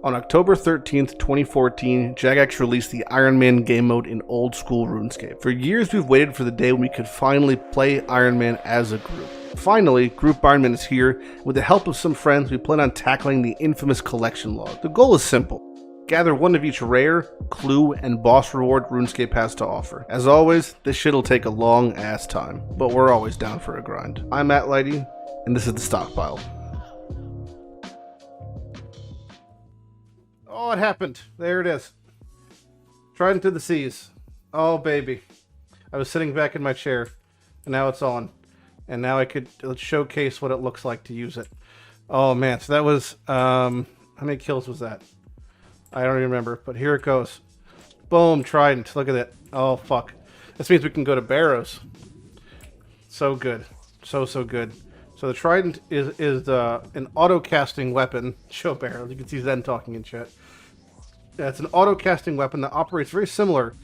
On October 13th, 2014, Jagex released the Ironman game mode in old school RuneScape. For years we've waited for the day when we could finally play Ironman as a group. Finally, Group Ironman is here. With the help of some friends, we plan on tackling the infamous collection log. The goal is simple. Gather one of each rare, clue, and boss reward RuneScape has to offer. As always, this shit'll take a long ass time, but we're always down for a grind. I'm Mathew Lighty, and this is the Stockpile. Oh, it happened. There it is. Trident to the seas. Oh, baby. I was sitting back in my chair, and now it's on. And now I could showcase what it looks like to use it. Oh, man. So that was, how many kills was that? I don't even remember, but here it goes. Boom, Trident. Look at that. Oh, fuck. This means we can go to Barrows. So good. So good. So the Trident is an auto-casting weapon. Show Barrows. You can see Zen talking in chat. Yeah, it's an auto-casting weapon that operates very similar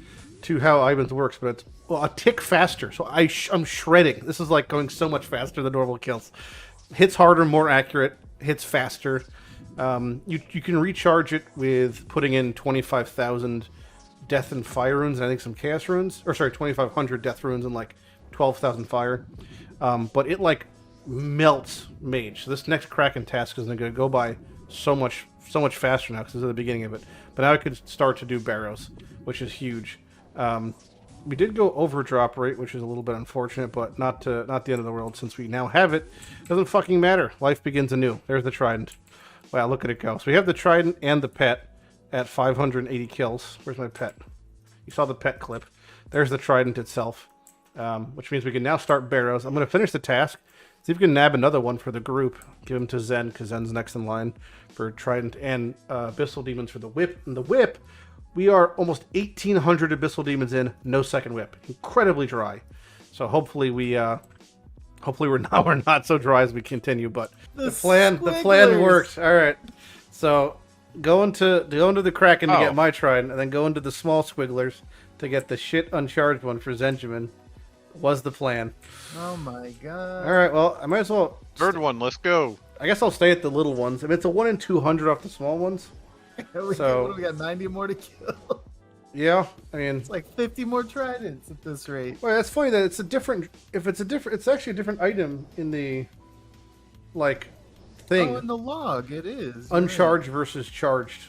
to how Ivan's works, but it's a tick faster. So I'm shredding. This is like going so much faster than normal kills. Hits harder, more accurate. Hits faster. You can recharge it with putting in 25,000 death and fire runes, and I think some chaos runes. Or sorry, 2,500 death runes and like 12,000 fire. But it like melts mage. So this next Kraken task is going to go by so much faster now because this is the beginning of it. But now I could start to do Barrows, which is huge. We did go over drop rate, which is a little bit unfortunate, but not the end of the world since we now have it. Doesn't fucking matter. Life begins anew. There's the Trident. Wow, look at it go. So we have the Trident and the pet at 580 kills. Where's my pet? You saw the pet clip. There's the Trident itself, which means we can now start Barrows. I'm going to finish the task. See if we can nab another one for the group. Give him to Zen, because Zen's next in line for Trident and Abyssal Demons for the whip. And the whip, we are almost 1,800 Abyssal Demons in, no second whip. Incredibly dry. So hopefully we're not so dry as we continue. But the plan worked. All right. So go into the Kraken to get my Trident, and then go into the small squigglers to get the shit uncharged one for Zenjamin. Was the plan. Oh my god. Alright, well, I might as well... Third one, let's go. I guess I'll stay at the little ones. I mean, it's a 1 in 200 off the small ones. We got 90 more to kill. Yeah, I mean... It's like 50 more Tridents at this rate. Well, that's funny that it's a different... It's actually a different item in the... like... thing. Oh, in the log, it is. Uncharged versus charged.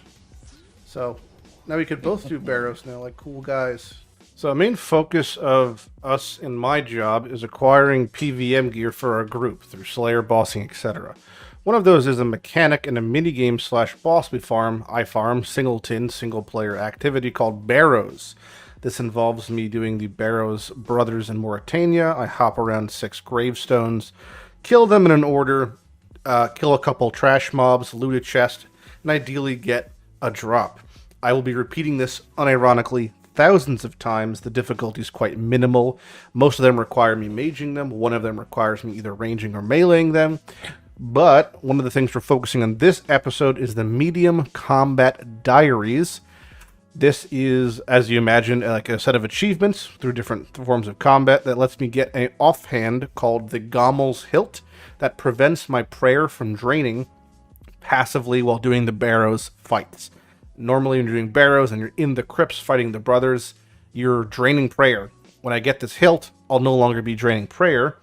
So, now we could both do Barrows now, like cool guys. So a main focus of us in my job is acquiring PVM gear for our group through Slayer, bossing, etc. One of those is a mechanic and a minigame / boss I farm, singleton, single player activity called Barrows. This involves me doing the Barrows brothers in Mauritania. I hop around 6 gravestones, kill them in an order, kill a couple trash mobs, loot a chest, and ideally get a drop. I will be repeating this unironically thousands of times. The difficulty is quite minimal. Most of them require me maging them. One of them requires me either ranging or meleeing them. But one of the things we're focusing on this episode is the medium combat diaries. This is, as you imagine, like a set of achievements through different forms of combat that lets me get an offhand called the Gommel's Hilt that prevents my prayer from draining passively while doing the Barrows fights. Normally, when you're doing Barrows and you're in the crypts fighting the brothers, you're draining prayer. When I get this hilt, I'll no longer be draining prayer,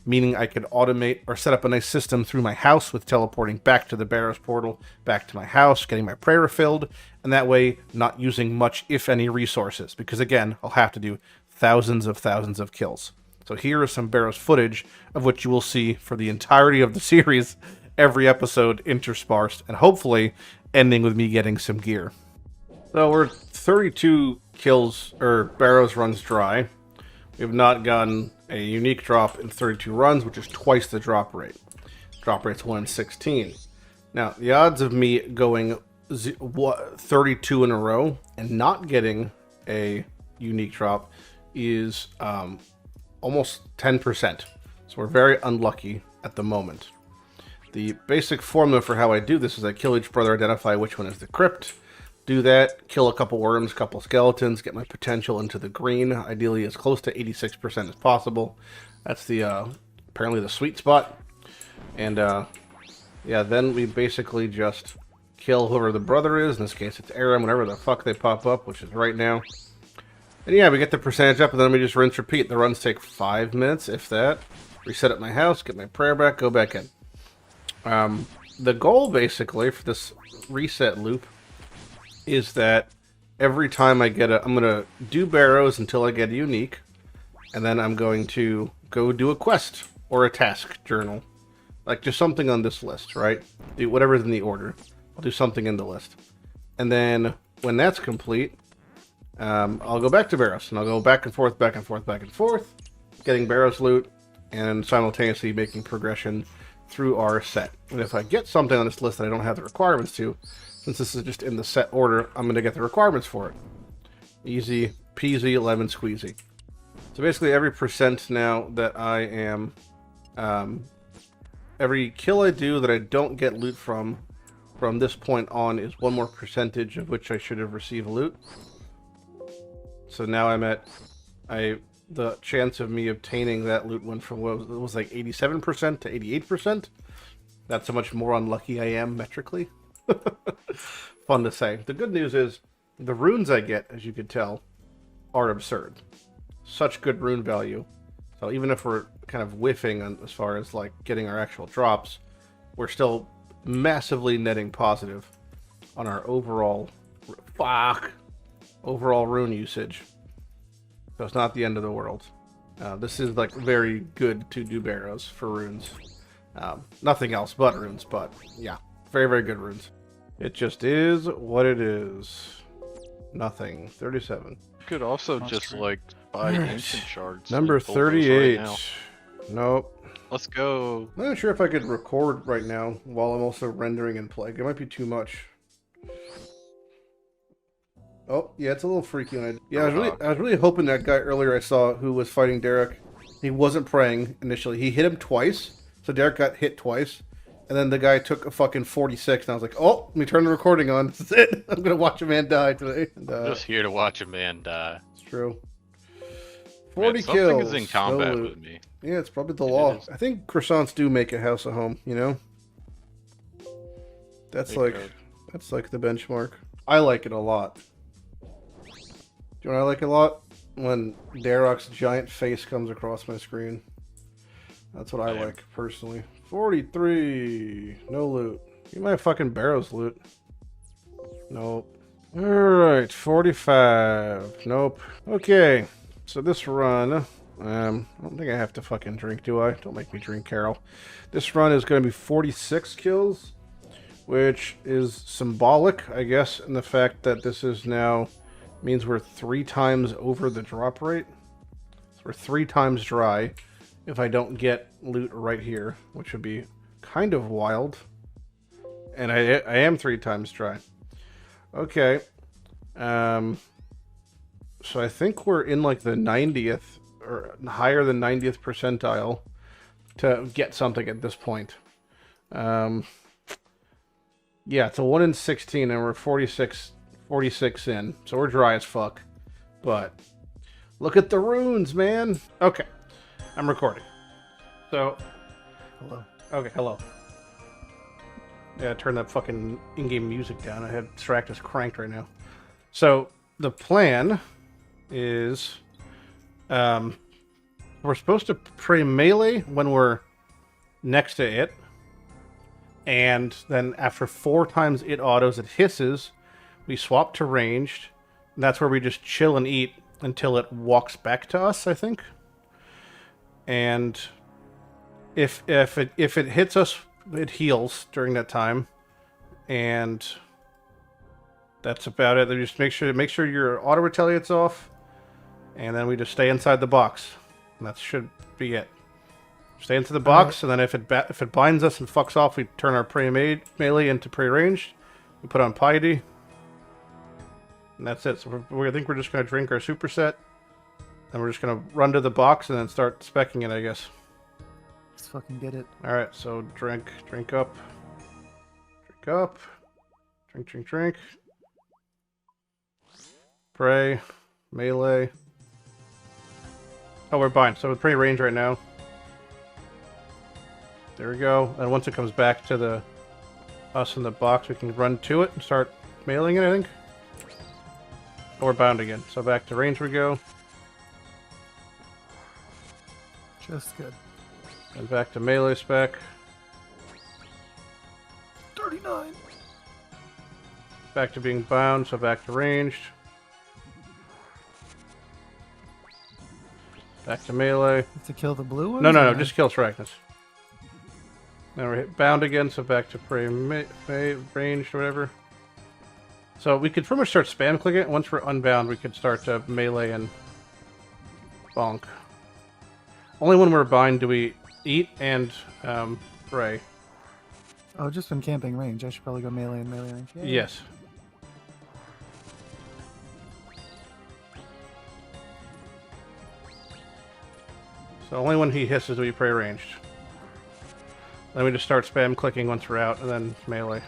meaning I could automate or set up a nice system through my house with teleporting back to the Barrows portal, back to my house, getting my prayer filled, and that way not using much, if any, resources. Because again, I'll have to do thousands of kills. So here is some Barrows footage of which you will see for the entirety of the series, every episode interspersed, and hopefully ending with me getting some gear. So we're 32 kills, or Barrows runs dry. We have not gotten a unique drop in 32 runs, which is twice the drop rate. Drop rate's 1 in 16. Now, the odds of me going 32 in a row and not getting a unique drop is almost 10%. So we're very unlucky at the moment. The basic formula for how I do this is I kill each brother, identify which one is the crypt, do that, kill a couple worms, couple skeletons, get my potential into the green, ideally as close to 86% as possible. That's the apparently the sweet spot. And yeah, then we basically just kill whoever the brother is. In this case, it's Aram, whenever the fuck they pop up, which is right now. And yeah, we get the percentage up, and then we just rinse, repeat. The runs take 5 minutes, if that. Reset up my house, get my prayer back, go back in. The goal, basically, for this reset loop is that every time I get I'm going to do Barrows until I get a unique, and then I'm going to go do a quest or a task journal. Like, just something on this list, right? Do whatever's in the order. I'll do something in the list. And then, when that's complete, I'll go back to Barrows, and I'll go back and forth, back and forth, back and forth, getting Barrows loot, and simultaneously making progression through our set. And if I get something on this list that I don't have the requirements to, since this is just in the set order, I'm going to get the requirements for it. Easy peasy, lemon squeezy. So basically every percent now that I am... every kill I do that I don't get loot from this point on is one more percentage of which I should have received loot. So now I'm at... the chance of me obtaining that loot went from, what was like 87% to 88%. That's how much more unlucky I am metrically. Fun to say. The good news is, the runes I get, as you could tell, are absurd. Such good rune value. So even if we're kind of whiffing on, as far as like getting our actual drops, we're still massively netting positive on our overall rune usage. So it's not the end of the world. This is like very good to do Barrows for runes. Nothing else but runes, but yeah, very, very good runes. It just is what it is. Nothing. 37. You could also just like buy ancient shards. Number 38. Right, nope. Let's go. I'm not sure if I could record right now while I'm also rendering in Plague. It might be too much. Oh, yeah, it's a little freaky. Yeah, I was really hoping that guy earlier I saw who was fighting Derek, he wasn't praying initially. He hit him twice, so Derek got hit twice, and then the guy took a fucking 46, and I was like, oh, let me turn the recording on. This is it. I'm going to watch a man die today. And, I'm just here to watch a man die. It's true. 40 man, kills. Something is in combat with me. Yeah, it's probably the law. I think croissants do make a house a home, you know? That's like the benchmark. I like it a lot. Do you know what I like a lot? When Darok's giant face comes across my screen. That's what I like, personally. 43. No loot. You might have fucking Barrows loot. Nope. Alright, 45. Nope. Okay. So this run... I don't think I have to fucking drink, do I? Don't make me drink, Carol. This run is going to be 46 kills. Which is symbolic, I guess, in the fact that this is now... means we're 3 times over the drop rate. So we're 3 times dry if I don't get loot right here, which would be kind of wild. And I am 3 times dry. Okay. So I think we're in like the 90th or higher than 90th percentile to get something at this point. Yeah, it's a 1 in 16 and we're 46 in, so we're dry as fuck. But look at the runes, man. Okay, I'm recording. So, Hello. Okay, hello. Yeah, turn that fucking in-game music down. I had Sarachnis cranked right now. So the plan is, we're supposed to pray melee when we're next to it, and then after 4 times it autos, it hisses. We swap to ranged, and that's where we just chill and eat until it walks back to us, I think. And if it hits us, it heals during that time, and that's about it. Then just make sure your auto retaliate's off, and then we just stay inside the box. And that should be it. Stay into the box, and then if it binds us and fucks off, we turn our prey melee into prey ranged. We put on piety. And that's it. So I think we're just going to drink our superset. And we're just going to run to the box and then start specking it, I guess. Let's fucking get it. Alright, so drink up. Drink up. Drink. Pray. Melee. Oh, we're bind. So we're pretty range right now. There we go. And once it comes back to the us in the box, we can run to it and start mailing it, I think. Oh, we're bound again. So back to range we go. Just good. And back to melee spec. 39. Back to being bound, so back to ranged. Back to melee. To kill the blue one? No, just kill Sarachnis. Now we're hit bound again, so back to prey ranged or whatever. So we could pretty much start spam clicking it. Once we're unbound, we could start to melee and bonk. Only when we're bind do we eat and pray. Oh, just been camping range. I should probably go melee and melee range. Yeah. Yes. So only when he hisses do we pray ranged. Then we just start spam clicking once we're out, and then melee.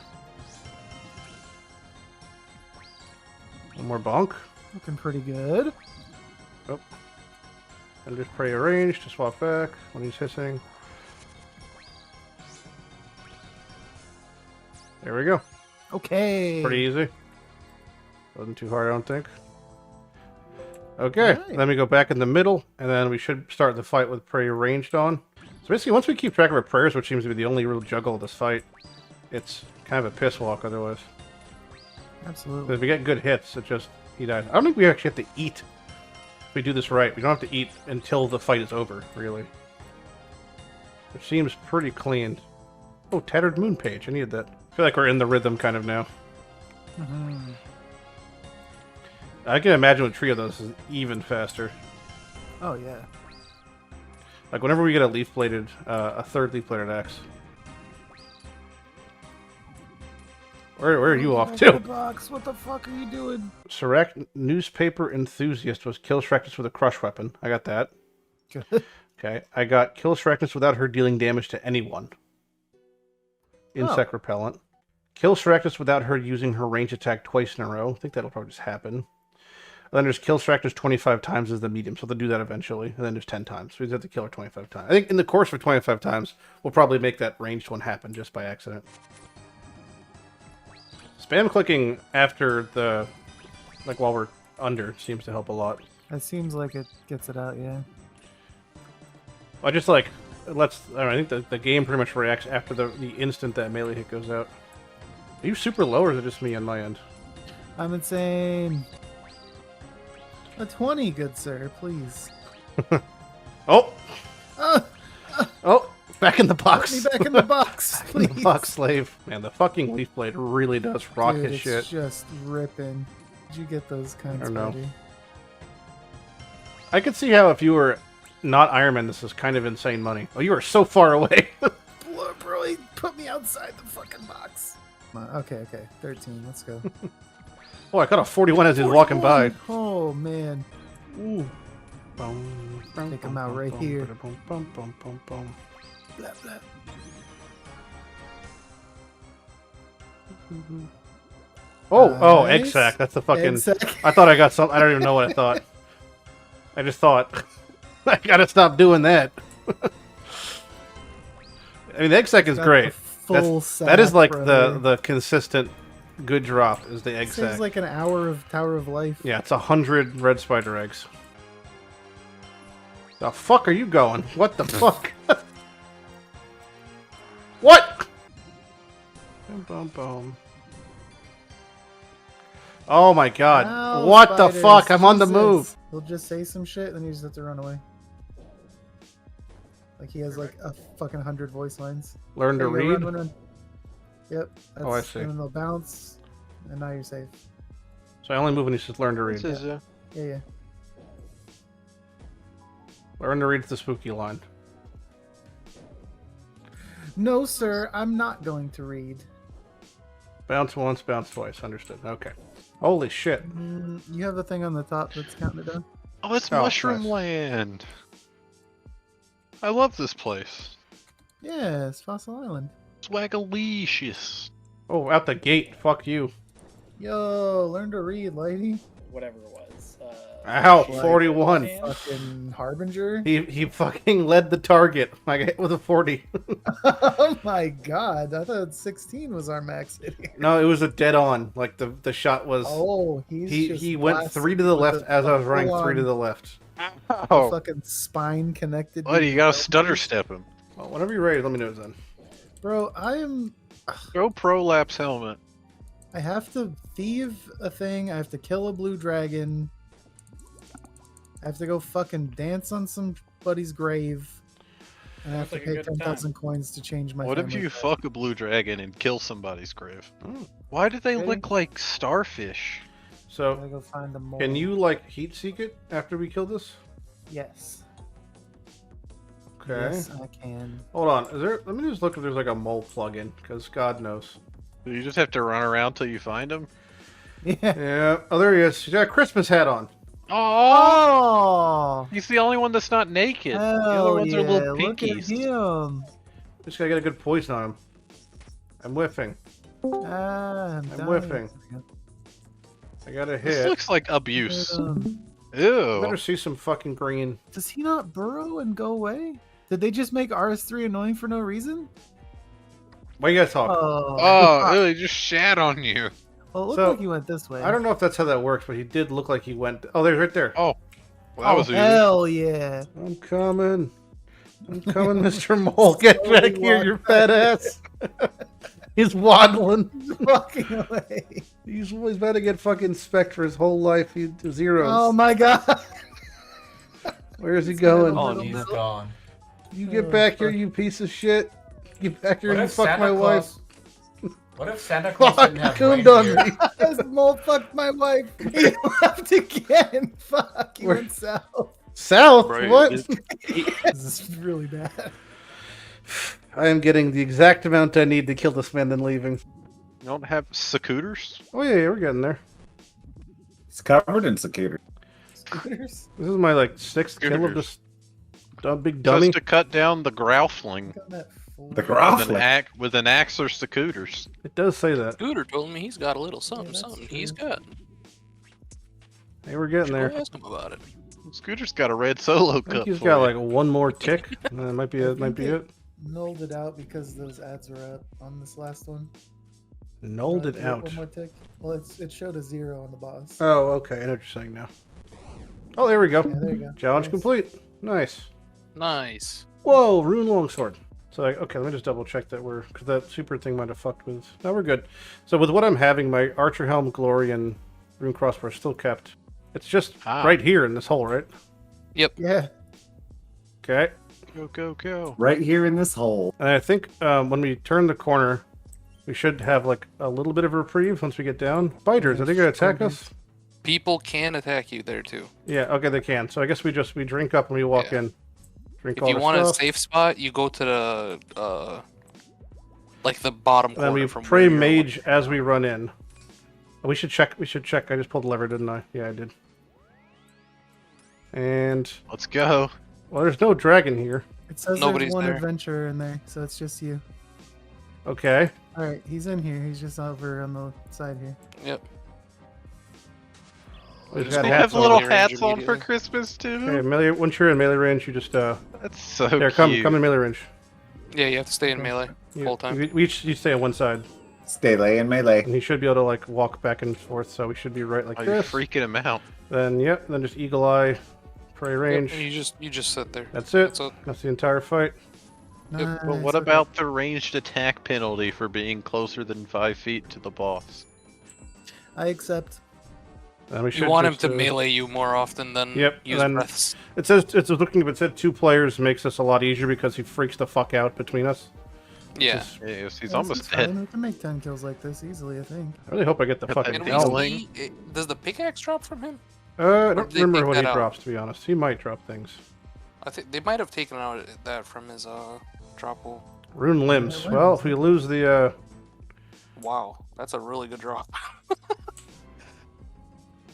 One more bonk. Looking pretty good. Oh. And just pray range to swap back when he's hissing. There we go. Okay. Pretty easy. Wasn't too hard, I don't think. Okay, Right. Then we go back in the middle, and then we should start the fight with prey ranged on. So basically, once we keep track of our prayers, which seems to be the only real juggle of this fight, it's kind of a piss walk otherwise. Absolutely. If we get good hits, it just, he dies. I don't think we actually have to eat if we do this right. We don't have to eat until the fight is over, really. Which seems pretty clean. Oh, Tattered Moon Page, I needed that. I feel like we're in the rhythm kind of now. Mm-hmm. I can imagine with Trio, though, this is even faster. Oh, yeah. Like, whenever we get a leaf-bladed, a third leaf-bladed axe. Where are you off to? Box. What the fuck are you doing? Sarachnis Newspaper Enthusiast was kill Sarachnis with a crush weapon. I got that. Good. Okay, I got kill Sarachnis without her dealing damage to anyone. Insect repellent. Kill Sarachnis without her using her range attack twice in a row. I think that'll probably just happen. And then there's kill Sarachnis 25 times as the medium, so they'll do that eventually. And then there's 10 times. So we just have to kill her 25 times. I think in the course of 25 times, we'll probably make that ranged one happen just by accident. Spam clicking after the, like while we're under, seems to help a lot. It seems like it gets it out, yeah. I just like, I don't know, I think the game pretty much reacts after the instant that melee hit goes out. Are you super low or is it just me on my end? I'm insane. A 20, good sir, please. Oh! Ah, Oh! Back in the box! put me back in the box, In the please. box, slave. Man, the fucking leaf blade really does rock Dude, his it's shit. just ripping. Did you get those kinds, I don't know. buddy? I could see how if you were not Ironman, this is kind of insane money. Oh, you are so far away. Bro, he put me outside the fucking box. Okay, 13, let's go. Oh, I got a 41 as he's walking by. Oh, man. Ooh. Take him out right here. Blah, Blah, blah. Oh, egg Nice. sack. That's the fucking... Egg sack. I thought I got something. I don't even know what I thought. I just thought, I gotta stop doing that. I mean, the egg sack is Got great. a full That is sack, like brother. the consistent good drop is the egg Saves sack. like an hour of Tower of Life. Yeah, it's 100 red spider eggs. The fuck are you going? What the fuck? What? Boom, boom, boom. Oh my god. Ow, What spiders, the fuck? I'm on the Jesus. move. He'll just say some shit, then you just have to run away. Like he has like a fucking 100 voice lines. Learn to There you read? go, run. Yep. That's, Oh, I see. And then they'll bounce, and now you're safe. So I only move when he says learn to read. This is, Yeah. Learn to read the spooky line. No, sir, I'm not going to read. Bounce once, bounce twice. Understood. Okay. Holy shit. You have the thing on the top that's counting it down. oh, it's Oh, Mushroom nice. Land. I love this place. Yeah, it's Fossil Island. Swagalicious. Oh, out the gate. Fuck you. Yo, learn to read, lady. Whatever it was. Ow, Like, 41. Fucking Harbinger. He fucking led the target. I got hit with a 40. Oh my god! I thought 16 was our max hit here. No, it was a dead on. Like the shot was. Oh, he's he just went blasting 3 to the with left as I was running 3 to full-on the left. Oh, fucking spine connected. buddy, you gotta stutter step him. Well, whenever you're ready, let me know then. Bro, I am. Go prolapse helmet. I have to thieve a thing. I have to kill a blue dragon. I have to go fucking dance on somebody's grave. And I have to Sounds like a pay good 10,000 coins to change my. What if family you tree. fuck a blue dragon and kill somebody's grave? Oh. Why do they Okay. look like starfish? I So, gotta go find the mole. can you like heat seek it after we kill this? Yes. Okay. Yes, I can. Hold on. Is there? Let me just look if there's like a mole plugin, because God knows. You just have to run around till you find him? Yeah. Yeah. Oh, there he is. He's got a Christmas hat on. Oh! Oh! He's the only one that's not naked. the other Hell ones yeah! are little Look at pinkies. him. Just gotta get a good poison on him. I'm whiffing. Ah, I'm dying. whiffing. I got a This hit. looks like abuse. Better Ew. see some fucking green. Does he not burrow and go away? Did they just make RS3 annoying for no reason? Why you guys talking? Oh, ew, he just shat on you. Well, it looked So, like he went this way. I don't know if that's how that works, but he did look like he went. Oh, there's right there. Oh, well, that was easy. hell yeah! I'm coming. I'm coming, Mr. Mole. Get back here, you fat ass. He's waddling. Walking away. He's about to get fucking specked for his whole life. He zeros. Oh my god! Where is he going? Oh, Oh, he's gone. You get back here, you piece of shit. Get back here What and you if fuck Santa my wife. Claus? What if Santa Claus Fuck, didn't have cooned on reindeer? me. This mole fucked my wife. He left again. Fuck. He Where- went south. South? Right. What? This is really bad. I am getting the exact amount I need to kill this man, then leaving. You don't have Skotizo? Oh yeah, we're getting there. It's covered in cicada. Scooters? This is my like 6th kill of Scooters. this big dummy. Just to cut down the Growfling Got that fool. The with Growfling. with an axe or Skooters. It does say that. Scooter told me he's got a little something, that's something true. he's got. Hey, we're getting Should there. go ask him about it. Scooter's got a red solo I cup. think he's for got you. like one more tick. And that might be it. Might be it. Nulled it out because those ads were up on this last one. Nulled it Give out. One more tick. Well, it showed a 0 on the boss. Oh, okay. I know what you're saying now. Oh, there we go. Yeah, there you go. Challenge Nice. complete. Nice. Nice. Whoa, rune longsword. So, okay, let me just double check that we're, because that super thing might have fucked with. No, we're good. So, with what I'm having, my archer helm, glory, and rune crossbow are still kept. It's just right here in this hole, right? Yeah. Okay. Go, go, go. Right here in this hole. And I think when we turn the corner, we should have like a little bit of a reprieve once we get down. Biters, are they going to attack us? People can attack you there too. Yeah, okay, they can. So I guess we drink up and we walk Yeah. in. Drink If all you our want a stuff. safe spot, you go to the like the bottom And then corner we from pray where you're mage as we run in. We should check. We should check. I just pulled the lever, didn't I? Yeah, I did. And Let's go. well, there's no dragon here. It says Nobody's there's one there. adventurer in there, so it's just you. Okay. Alright, he's in here. He's just over on the side here. Yep. We've Just got They go hats have on. little melee range hats on for immediately. Christmas too. Okay, melee. Once you're in melee range, you just That's so there. cute. Come in melee range. Yeah, you have to stay in melee You, whole time. we each you stay on one side, Stay lay and melee. and he should be able to like walk back and forth. So we should be right like Oh, you're this. freaking him out. Then yep. Then just eagle eye, prey Yep, range. and you just sit there. That's it. That's it. That's the entire fight. Yep, But Nice, what okay. about the ranged attack penalty for being closer than 5 feet to the boss? I accept. And we should You want him just, to melee you more often than Yep, use then- breaths. It says it's looking. It said 2 players makes this a lot easier because he freaks the fuck out between us. Yeah. Just- Yes, he's Yeah, almost it's dead. fine. We can make 10 kills like this easily, I think. I really hope I get the Got fucking that And helm. helm. does the pickaxe drop from him? I Or don't did they remember take what he that out? drops, to be honest. He might drop things. I think they might have taken out that from his drop hole. Rune limbs. Yeah, Well, limbs. if we lose the, Wow, that's a really good drop. I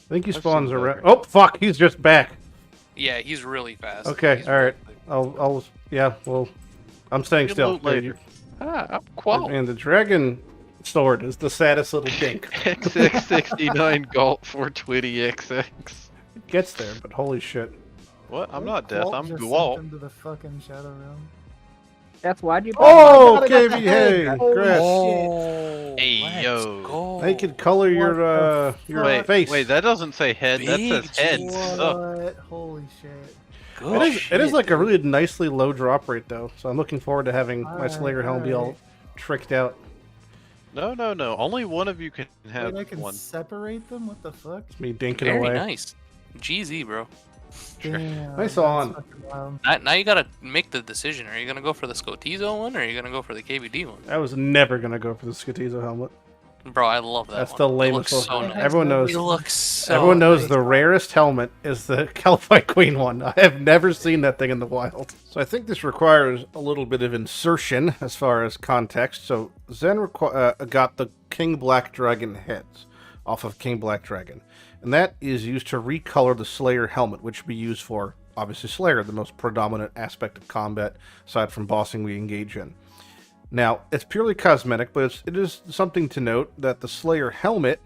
think he I've spawns seen around. better. Oh fuck, he's just back. Yeah, he's really fast. Okay, He's all right. really- Yeah, well, I'm staying You still. loot later. I'm qual. And the dragon sword is the saddest little dink. XX69 Galt 420XX. gets there, but holy shit. What? I'm not death. Walt I'm just sent Gwalt. him to the fucking Shadow Realm. That's why'd you. Oh, my God, I got KB, the head. hey, Holy Chris. Oh, Hey, let's yo. go. They could color your Wait, face. wait, that doesn't say head. That Big says head. G. Oh, What? Holy shit. Good It is shit, like a dude. really nicely low drop rate though, so I'm looking forward to having my Alright, Slayer helm be all alright. tricked out. no, no, no. Only one of you can have Wait, I can one. separate them? What the fuck? It's me dinking Very away. nice. GZ, bro. Damn. Nice that's on. fucking wild. Now you gotta make the decision. Are you gonna go for the Skotizo one, or are you gonna go for the KBD one? I was never gonna go for the Skotizo helmet. Bro, I love that That's one. the It lamest looks so one. nice. Everyone knows. It looks so Everyone knows nice. the rarest helmet is the Califite Queen one. I have never seen that thing in the wild. So I think this requires a little bit of insertion as far as context. So Zen got the King Black Dragon heads off of King Black Dragon. And that is used to recolor the Slayer helmet, which we use for, obviously, Slayer, the most predominant aspect of combat, aside from bossing we engage in. Now, it's purely cosmetic, but it is something to note that the Slayer helmet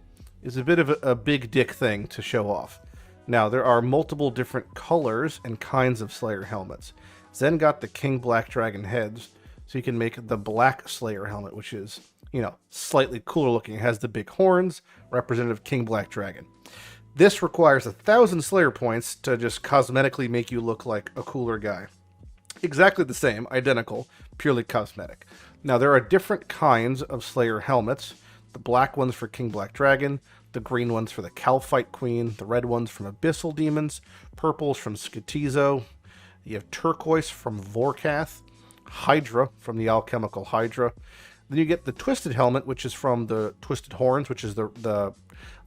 is a bit of a big dick thing to show off. Now, there are multiple different colors and kinds of Slayer helmets. Zen got the King Black Dragon heads, so you can make the Black Slayer helmet, which is, you know, slightly cooler looking. It has the big horns, representative King Black Dragon. This requires 1,000 Slayer points to just cosmetically make you look like a cooler guy. Exactly the same, identical, purely cosmetic. Now, there are different kinds of Slayer helmets. The black ones for King Black Dragon, the green ones for the Califite Queen, the red ones from Abyssal Demons, purples from Skotizo. You have turquoise from Vorkath, Hydra from the Alchemical Hydra. Then you get the Twisted Helmet, which is from the Twisted Horns, which is the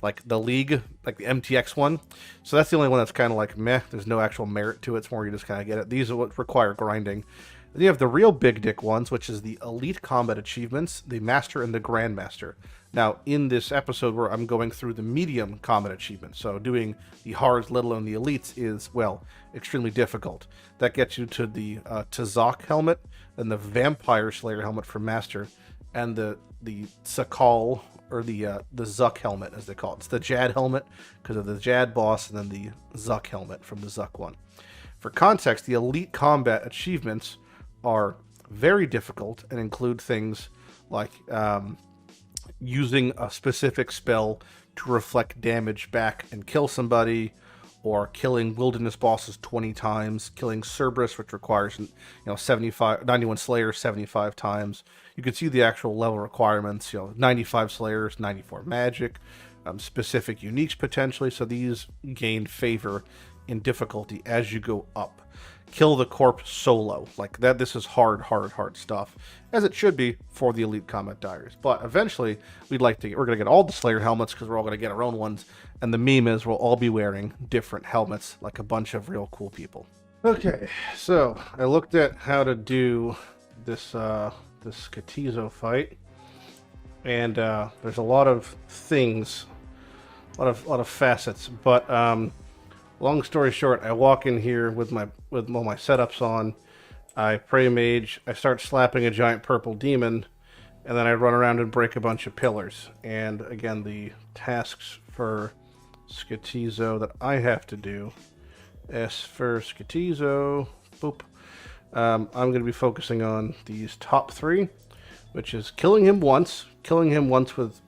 League, like the MTX one. So that's the only one that's kind of like meh. There's no actual merit to it. It's more you just kind of get it. These are what require grinding. Then you have the real big dick ones, which is the Elite Combat Achievements, the Master and the Grandmaster. Now, in this episode where I'm going through the Medium Combat Achievements, so doing the Hards, let alone the Elites, is, well, extremely difficult. That gets you to the Tzak helmet, and the Vampire Slayer helmet for Master, and the Sakal, or the Zuck helmet, as they call it. It's the Jad helmet, because of the Jad boss, and then the Zuck helmet from the Zuck one. For context, the Elite Combat Achievements are very difficult and include things like using a specific spell to reflect damage back and kill somebody, or killing wilderness bosses 20 times, killing Cerberus, which requires 91 Slayers 75 times. You can see the actual level requirements, 95 Slayers, 94 Magic, specific uniques potentially, so these gain favor in difficulty as you go up. Kill the corpse solo. Like that, this is hard stuff, as it should be for the Elite Combat Diaries. But eventually, we're going to get all the Slayer helmets, because we're all going to get our own ones, and the meme is we'll all be wearing different helmets, like a bunch of real cool people. Okay, so I looked at how to do this Skotizo fight, and there's a lot of things, a lot of facets, but long story short, I walk in here with all my setups on. I pray mage. I start slapping a giant purple demon, and then I run around and break a bunch of pillars. And again, the tasks for Skotizo that I have to do. S for Skotizo. Boop. I'm going to be focusing on these top three, which is killing him once with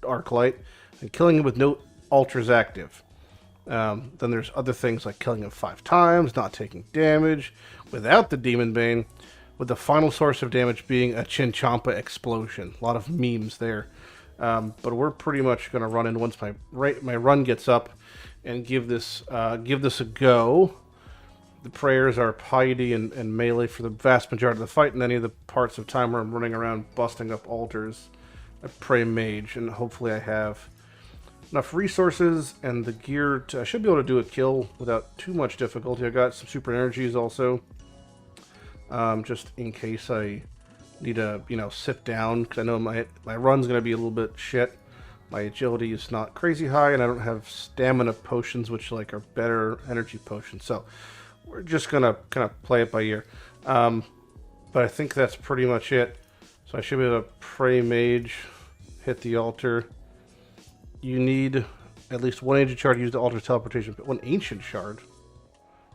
Arclight, and killing him with no altars active. Then there's other things like killing him 5 times, not taking damage, without the Demon Bane, with the final source of damage being a Chinchampa explosion. A lot of memes there. But we're pretty much going to run in once my run gets up and give this a go. The prayers are piety and melee for the vast majority of the fight, and any of the parts of time where I'm running around busting up altars, I pray mage, and hopefully I have enough resources and the gear I should be able to do a kill without too much difficulty. I got some super energies also, just in case I need to, sit down, because I know my run's going to be a little bit shit. My agility is not crazy high, and I don't have stamina potions, which are better energy potions. So we're just going to kind of play it by ear. But I think that's pretty much it. So I should be able to pray mage, hit the altar. You need At least one ancient shard used to alter teleportation. But one ancient shard?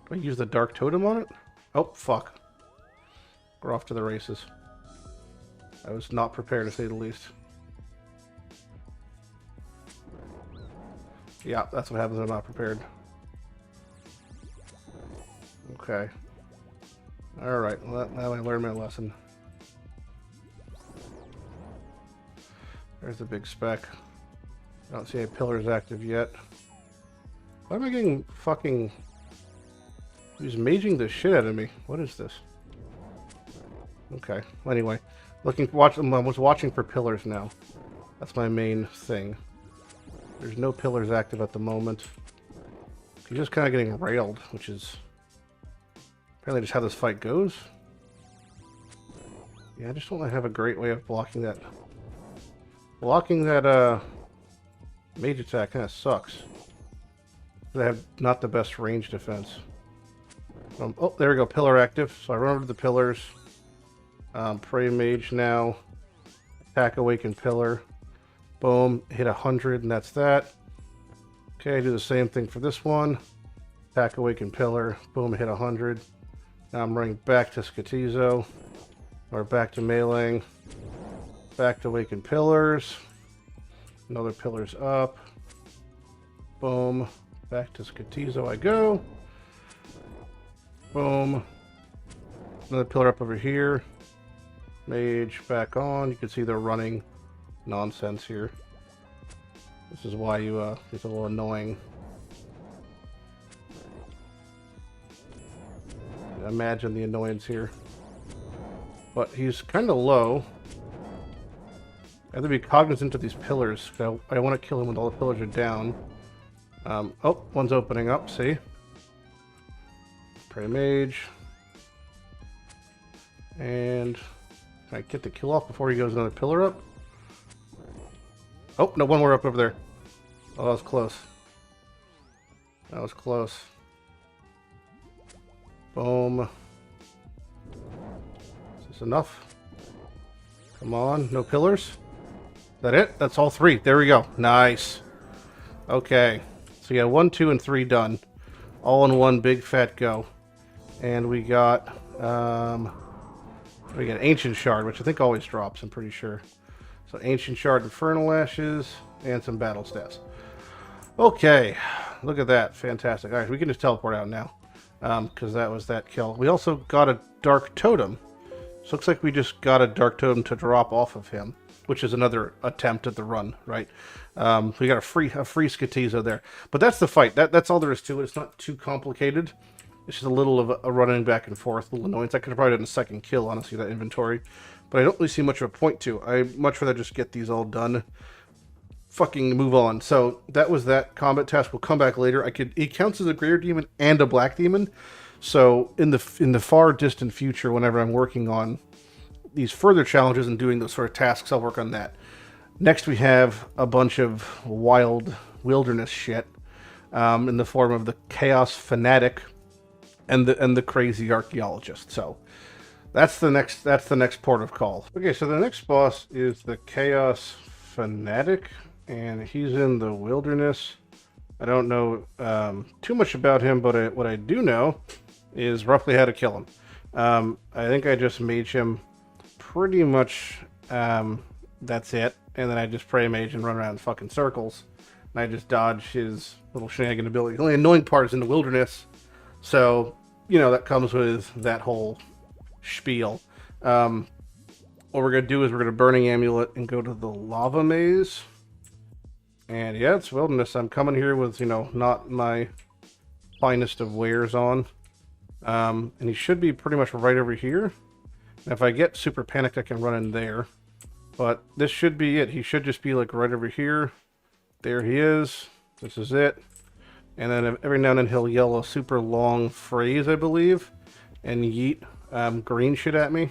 Do I use the dark totem on it? Oh, fuck. We're off to the races. I was not prepared, to say the least. Yeah, that's what happens when I'm not prepared. Okay. Alright, well, now I learned my lesson. There's the big spec. I don't see any pillars active yet. Why am I getting fucking... He's maging the shit out of me. What is this? Okay. Well, anyway, I was watching for pillars now. That's my main thing. There's no pillars active at the moment. He's just kind of getting railed, which is apparently just how this fight goes. Yeah, I just don't have a great way of blocking that. Blocking that mage attack kind of sucks. I have not the best range defense. Oh, there we go, pillar active. So I run over to the pillars. Pray mage now. Attack awaken pillar. Boom, hit 100 and that's that. Okay, do the same thing for this one. Attack awaken pillar. Boom, hit 100. Now I'm running back to Skotizo. Or back to meleeing. Back to awaken pillars. Another pillar's up. Boom. Back to Skotizo I go. Boom. Another pillar up over here. Mage back on. You can see they're running nonsense here. This is why you it's a little annoying. Imagine the annoyance here. But he's kind of low. I have to be cognizant of these pillars. I want to kill him when all the pillars are down. Oh, one's opening up, see? Pray mage. And can I get the kill off before he goes another pillar up? Oh, no, one more up over there. Oh, that was close. That was close. Boom. Is this enough? Come on, no pillars? Is that it? That's all three. There we go. Nice. Okay. So yeah, 1, 2, and 3 done. All in one big fat go. And we got Ancient Shard, which I think always drops, I'm pretty sure. So Ancient Shard, Infernal Ashes, and some Battle Staffs. Okay, look at that. Fantastic. Alright, we can just teleport out now. Because that was that kill. We also got a Dark Totem. So looks like we just got a Dark Totem to drop off of him, which is another attempt at the run, right? We got a free Skotizo there. But that's the fight. That's all there is to it. It's not too complicated. It's just a little of a running back and forth, a little annoyance. I could have probably done a second kill, honestly, that inventory. But I don't really see much of a point to. I'd much rather just get these all done. Fucking move on. So that was that combat task. We'll come back later. It counts as a greater demon and a black demon. So in the far distant future, whenever I'm working on these further challenges and doing those sort of tasks, I'll work on that. Next we have a bunch of wild wilderness shit in the form of the Chaos Fanatic and the crazy archaeologist. So that's the next port of call. Okay, so the next boss is the Chaos Fanatic, and he's in the wilderness. I don't know too much about him, but what I do know is roughly how to kill him. I think I just mage him pretty much. That's it, and then I just pray mage and run around in fucking circles, and I just dodge his little shenanigan ability. The only annoying part is in the wilderness. So, you know, that comes with that whole spiel. What we're going to do is we're going to Burning Amulet and go to the Lava Maze. And yeah, it's wilderness. I'm coming here with, you know, not my finest of wares on. And he should be pretty much right over here. And if I get super panicked, I can run in there. But this should be it. He should just be like right over here. There he is. This is it. And then every now and then he'll yell a super long phrase, I believe, and yeet green shit at me.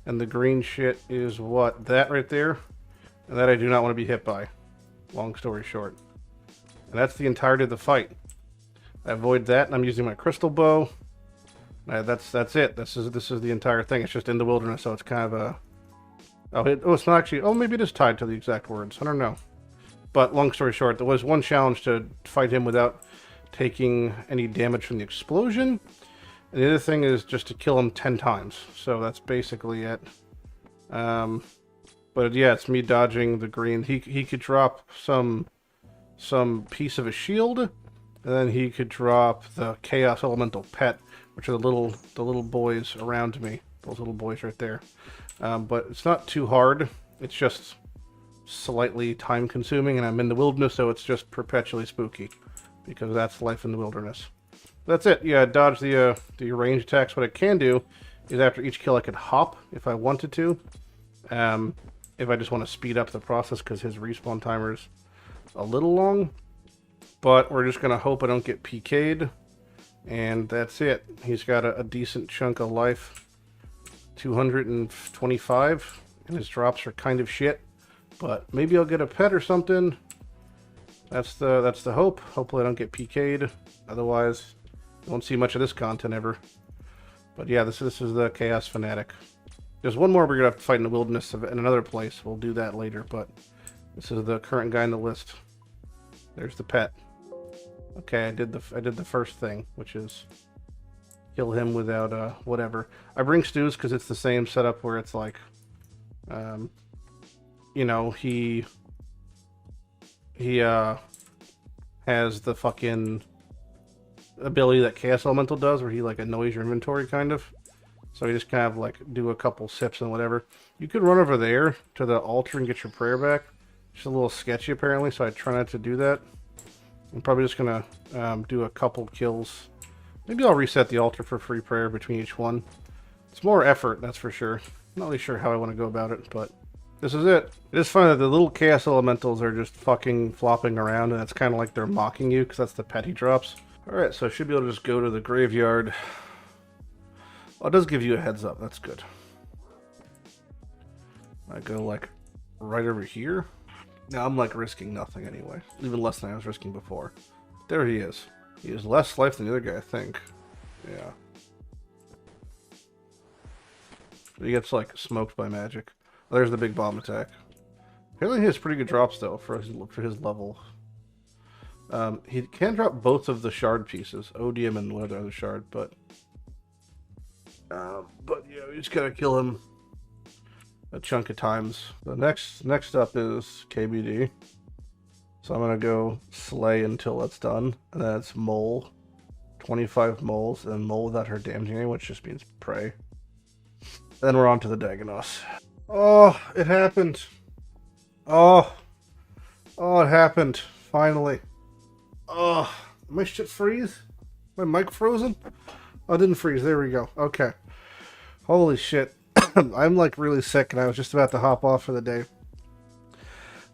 And the green shit is what? That right there. And that I do not want to be hit by. Long story short. And that's the entirety of the fight. I avoid that, and I'm using my crystal bow. That's it. This is the entire thing. It's just in the wilderness, so it's kind of a... it's not actually... Oh, maybe it is tied to the exact words. I don't know. But long story short, there was one challenge to fight him without taking any damage from the explosion. And the other thing is just to kill him 10 times. So that's basically it. But yeah, it's me dodging the green. He could drop some piece of a shield, and then he could drop the Chaos Elemental Pet, which are the little boys around me. Those little boys right there. But it's not too hard. It's just slightly time consuming, and I'm in the wilderness, so it's just perpetually spooky, because that's life in the wilderness. That's it. Yeah, dodge the range attacks. What I can do is after each kill I could hop if I wanted to. If I just want to speed up the process, because his respawn timer's a little long. But we're just going to hope I don't get PK'd. And that's it. He's got a decent chunk of life. 225. And his drops are kind of shit. But maybe I'll get a pet or something. That's the hope. Hopefully I don't get PK'd. Otherwise, I won't see much of this content ever. But yeah, this is the Chaos Fanatic. There's one more we're going to have to fight in the wilderness in another place. We'll do that later, but this is the current guy in the list. There's the pet. Okay, I did the first thing, which is kill him without whatever. I bring Stews because it's the same setup where it's like, you know, he has the fucking ability that Chaos Elemental does, where he like annoys your inventory kind of. So you just kind of like do a couple sips and whatever. You could run over there to the altar and get your prayer back. It's a little sketchy apparently, so I try not to do that. I'm probably just gonna do a couple kills. Maybe I'll reset the altar for free prayer between each one. It's more effort, that's for sure. I'm not really sure how I want to go about it, but this is it. It is funny that the little Chaos Elementals are just fucking flopping around, and it's kind of like they're mocking you, because that's the pet he drops. Alright, so I should be able to just go to the graveyard. Oh, it does give you a heads up. That's good. I go, like, right over here. Now I'm, like, risking nothing anyway. Even less than I was risking before. There he is. He has less life than the other guy, I think. Yeah. He gets, like, smoked by magic. Oh, there's the big bomb attack. Apparently he has pretty good drops, though, for his level. He can drop both of the shard pieces. Odium and what other shard, but yeah, we just gotta kill him a chunk of times. The next up is KBD. So I'm gonna go slay until that's done. And then it's mole. 25 moles, and mole without her damaging anyone, which just means prey. Then we're on to the Dagonos. Oh, it happened. Oh, it happened. Finally. Oh, my shit freeze? My mic frozen? Oh, it didn't freeze. There we go. Okay. Holy shit. I'm like really sick, and I was just about to hop off for the day.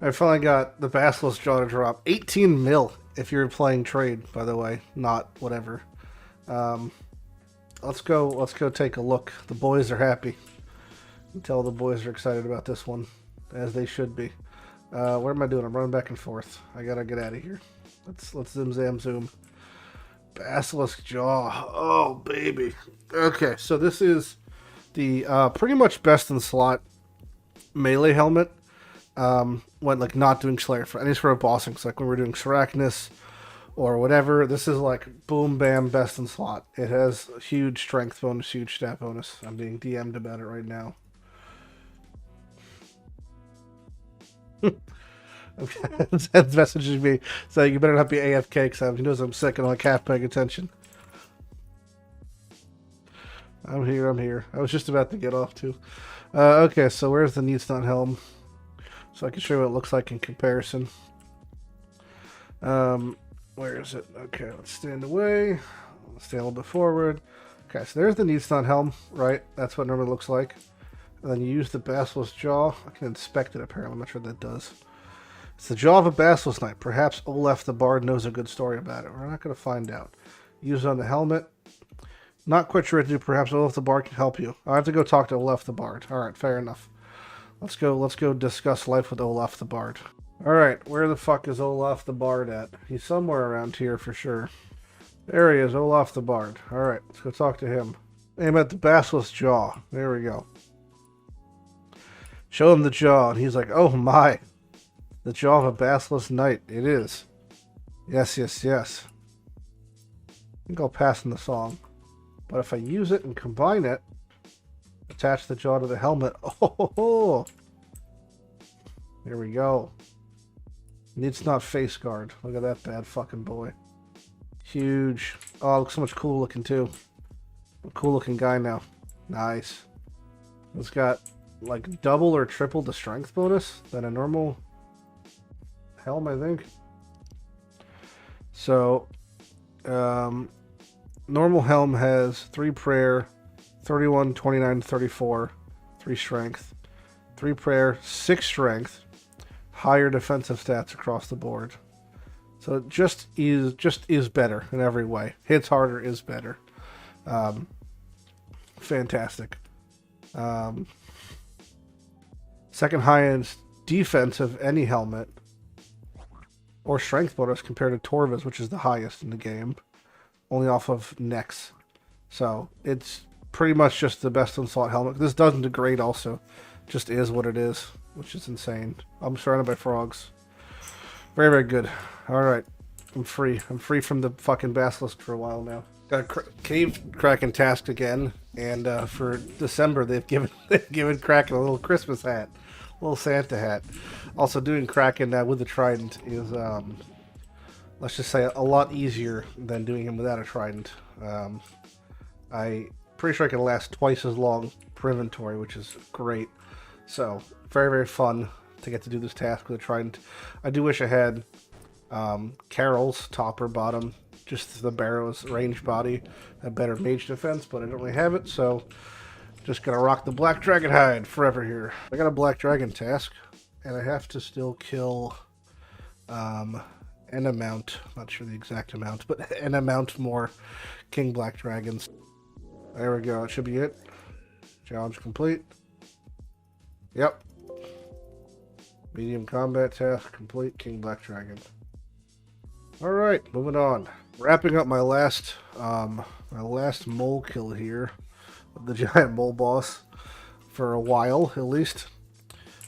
I finally got the Basilisk Jaw to drop. 18 mil if you're playing trade, by the way. Not whatever. Let's go take a look. The boys are happy. You can tell the boys are excited about this one, as they should be. What am I doing? I'm running back and forth. I gotta get out of here. Let's zoom. Basilisk Jaw. Oh, baby. Okay, so this is the pretty much best in slot melee helmet. When like not doing Slayer for any sort of bossing. So like when we're doing Sarachnis or whatever, this is like boom bam best in slot. It has a huge strength bonus, huge stat bonus. I'm being DM'd about it right now. Zed's messaging me saying you better not be AFK because he knows I'm sick and I'm like half paying attention. I'm here. I was just about to get off too. Okay, so where's the Needstone helm? So I can show you what it looks like in comparison. Where is it? Okay, let's stand away. Let's stay a little bit forward. Okay, so there's the Needstone helm, right? That's what it normally looks like. And then you use the Basilisk Jaw. I can inspect it apparently. I'm not sure what that does. It's the jaw of a Basilisk Knight. Perhaps Olaf the Bard knows a good story about it. We're not going to find out. Use it on the helmet. Not quite sure what to do. Perhaps Olaf the Bard can help you. I have to go talk to Olaf the Bard. Alright, fair enough. Let's go discuss life with Olaf the Bard. Alright, where the fuck is Olaf the Bard at? He's somewhere around here for sure. There he is, Olaf the Bard. Alright, let's go talk to him. Aim at the Basilisk Jaw. There we go. Show him the jaw, and he's like, oh my. The jaw of a Basilisk Knight. It is. Yes, yes, yes. I think I'll pass on the song. But if I use it and combine it, attach the jaw to the helmet. Oh, there we go. Needs not face guard. Look at that bad fucking boy. Huge. Oh, looks so much cooler looking too. A cool looking guy now. Nice. It's got like double or triple the strength bonus than a normal helm, I think. So, normal helm has 3 prayer, 31, 29, 34, 3 strength, 3 prayer, 6 strength, higher defensive stats across the board. So it just is better in every way. Hits harder, is better. Fantastic. Second highest defense of any helmet, or strength bonus compared to Torva's, which is the highest in the game, only off of Nex. So it's pretty much just the best onslaught helmet. This doesn't degrade also, just is what it is, which is insane. I'm surrounded by frogs. Very, very good. Alright, I'm free. I'm free from the fucking Basilisk for a while now. Got a cave Kraken task again, and for December they've given Kraken a little Christmas hat, a little Santa hat. Also, doing Kraken with the Trident is, let's just say, a lot easier than doing him without a Trident. I'm pretty sure I can last twice as long per inventory, which is great. So, very, very fun to get to do this task with a Trident. I do wish I had Carol's top or bottom, just the Barrows range body, a better mage defense, but I don't really have it, so just gonna rock the Black Dragon hide forever here. I got a Black Dragon task, and I have to still kill an amount, not sure the exact amount, but an amount more King Black Dragons. There we go, it should be it. Challenge complete. Yep. Medium combat task complete, King Black Dragon. Alright, moving on. Wrapping up my last mole kill here of the giant mole boss for a while, at least.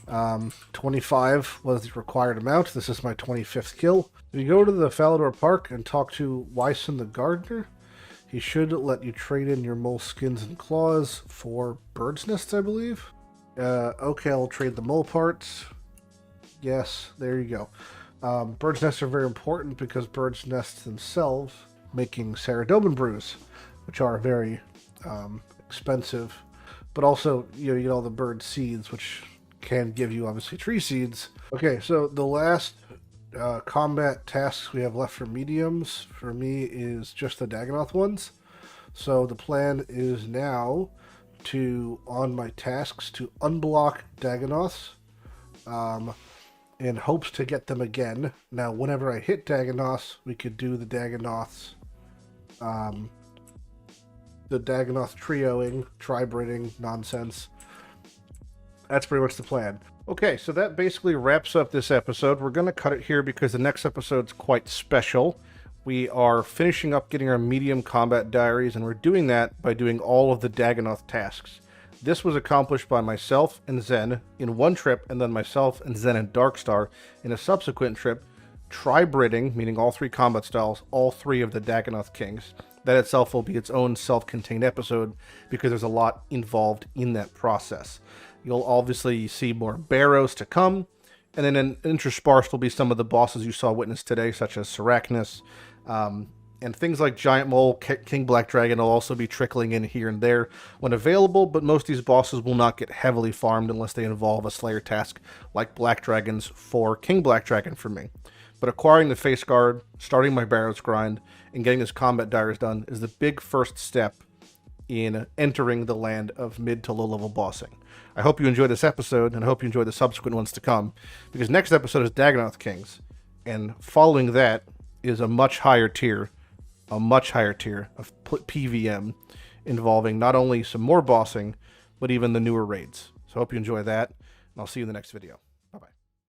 25 was the required amount. This is my 25th kill. If you go to the Falador Park and talk to Wyson the Gardener, he should let you trade in your mole skins and claws for bird's nests, I believe. Okay, I'll trade the mole parts. Yes, there you go. Bird's nests are very important because bird's nests themselves making Saradomin brews, which are very expensive, but also you get all the bird seeds, which can give you obviously tree seeds. Okay, so the last combat tasks we have left for mediums for me is just the Dagonoth ones. So the plan is now to, on my tasks, to unblock Dagonoths in hopes to get them again. Now, whenever I hit Dagonoths, we could do the Dagonoths, the Dagonoth trioing, tri-breeding nonsense. That's pretty much the plan. Okay, so that basically wraps up this episode. We're going to cut it here because the next episode's quite special. We are finishing up getting our medium combat diaries, and we're doing that by doing all of the Dagonoth tasks. This was accomplished by myself and Zen in one trip, and then myself and Zen and Darkstar in a subsequent trip, tri-breeding, meaning all 3 combat styles, all 3 of the Dagonoth Kings. That itself will be its own self-contained episode because there's a lot involved in that process. You'll obviously see more Barrows to come, and then interspersed will be some of the bosses you saw witnessed today, such as Sarachnis, and things like Giant Mole, King Black Dragon will also be trickling in here and there when available, but most of these bosses will not get heavily farmed unless they involve a Slayer task like Black Dragons for King Black Dragon for me. But acquiring the face guard, starting my Barrows grind, and getting this combat diaries done is the big first step in entering the land of mid to low level bossing. I hope you enjoyed this episode, and I hope you enjoy the subsequent ones to come, because next episode is Dagonoth Kings, and following that is a much higher tier of PVM, involving not only some more bossing, but even the newer raids. So I hope you enjoy that, and I'll see you in the next video.